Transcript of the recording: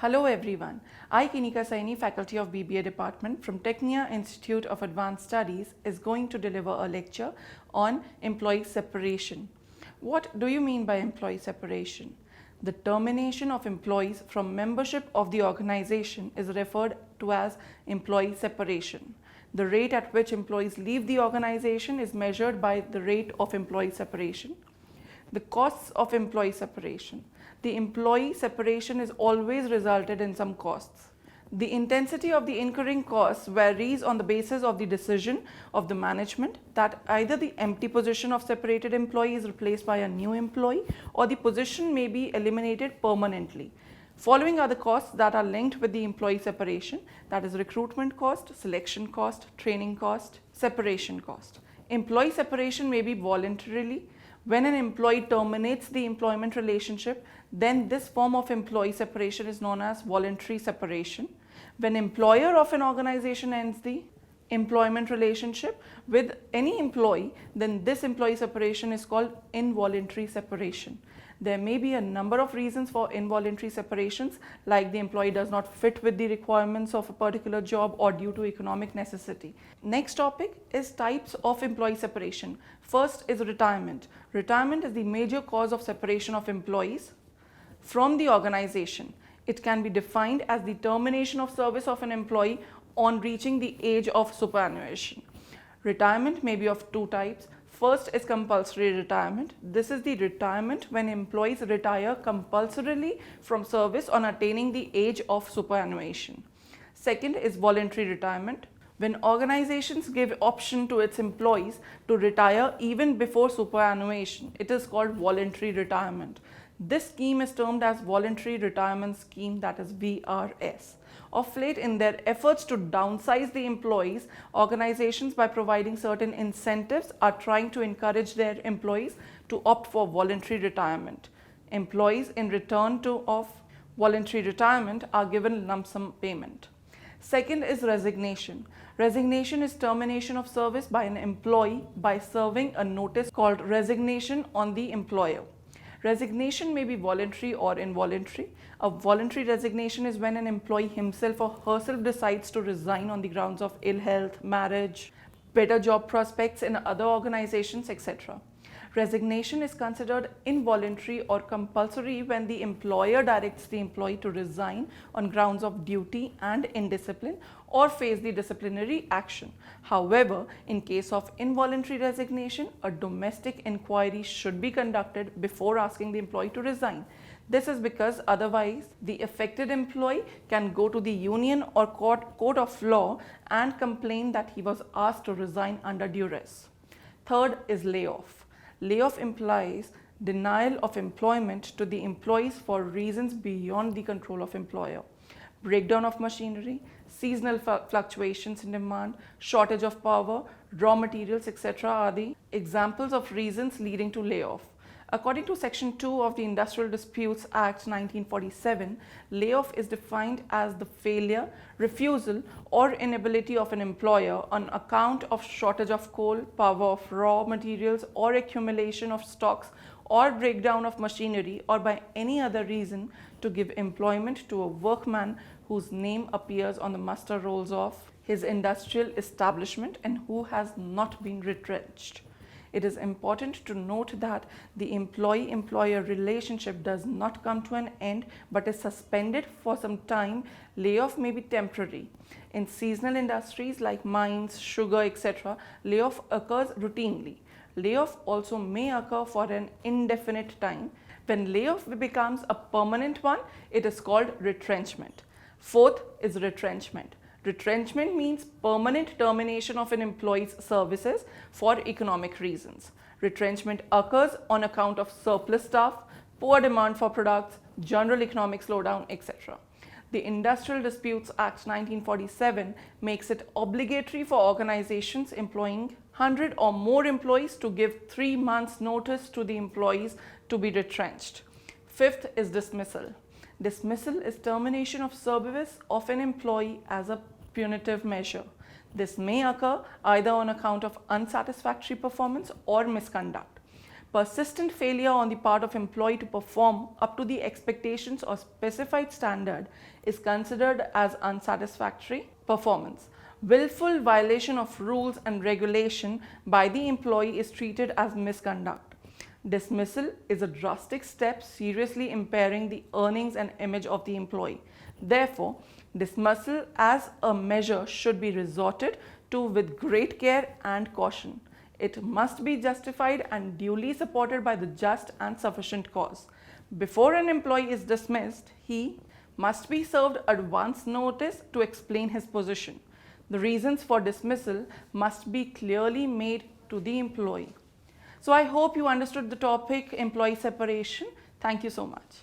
Hello everyone, I Keenika Saini, faculty of BBA department from Tecnia Institute of Advanced Studies is going to deliver a lecture on employee separation. What do you mean by employee separation? The termination of employees from membership of the organization is referred to as employee separation. The rate at which employees leave the organization is measured by the rate of employee separation. The costs of employee separation. The employee separation is always resulted in some costs. The intensity of the incurring costs varies on the basis of the decision of the management that either the empty position of separated employee is replaced by a new employee or the position may be eliminated permanently. Following are the costs that are linked with the employee separation, that is recruitment cost, selection cost, training cost, separation cost. Employee separation may be voluntarily. When an employee terminates the employment relationship, then this form of employee separation is known as voluntary separation. When employer of an organization ends the employment relationship with any employee, then this employee separation is called involuntary separation. There may be a number of reasons for involuntary separations, like the employee does not fit with the requirements of a particular job or due to economic necessity. Next topic is types of employee separation. First is retirement. Retirement is the major cause of separation of employees from the organization. It can be defined as the termination of service of an employee on reaching the age of superannuation. Retirement may be of two types. First is compulsory retirement. This is the retirement when employees retire compulsorily from service on attaining the age of superannuation. Second is voluntary retirement. When organizations give option to its employees to retire even before superannuation, it is called voluntary retirement. This scheme is termed as Voluntary Retirement Scheme, that is VRS. Of late, in their efforts to downsize the employees, organizations by providing certain incentives are trying to encourage their employees to opt for voluntary retirement. Employees in return of voluntary retirement are given lump sum payment. Second is resignation. Resignation is termination of service by an employee by serving a notice called resignation on the employer. Resignation may be voluntary or involuntary. A voluntary resignation is when an employee himself or herself decides to resign on the grounds of ill health, marriage, better job prospects in other organizations, etc. Resignation is considered involuntary or compulsory when the employer directs the employee to resign on grounds of duty and indiscipline or face the disciplinary action. However, in case of involuntary resignation, a domestic inquiry should be conducted before asking the employee to resign. This is because otherwise the affected employee can go to the union or court of law and complain that he was asked to resign under duress. Third is layoff. Layoff implies denial of employment to the employees for reasons beyond the control of employer. Breakdown of machinery, seasonal fluctuations in demand, shortage of power, raw materials, etc. are the examples of reasons leading to layoff. According to Section 2 of the Industrial Disputes Act 1947, layoff is defined as the failure, refusal or inability of an employer on account of shortage of coal, power of raw materials or accumulation of stocks or breakdown of machinery or by any other reason to give employment to a workman whose name appears on the muster rolls of his industrial establishment and who has not been retrenched. It is important to note that the employee-employer relationship does not come to an end but is suspended for some time. Layoff may be temporary. In seasonal industries like mines, sugar, etc., layoff occurs routinely. Layoff also may occur for an indefinite time. When layoff becomes a permanent one, it is called retrenchment. Fourth is retrenchment. Retrenchment means permanent termination of an employee's services for economic reasons. Retrenchment occurs on account of surplus staff, poor demand for products, general economic slowdown, etc. The Industrial Disputes Act 1947 makes it obligatory for organizations employing 100 or more employees to give 3 months notice to the employees to be retrenched. Fifth is dismissal. Dismissal is termination of service of an employee as a punitive measure. This may occur either on account of unsatisfactory performance or misconduct. Persistent failure on the part of employee to perform up to the expectations or specified standard is considered as unsatisfactory performance. Willful violation of rules and regulation by the employee is treated as misconduct. Dismissal is a drastic step seriously impairing the earnings and image of the employee. Therefore, dismissal as a measure should be resorted to with great care and caution. It must be justified and duly supported by the just and sufficient cause. Before an employee is dismissed, he must be served advance notice to explain his position. The reasons for dismissal must be clearly made to the employee. So I hope you understood the topic employee separation. Thank you so much.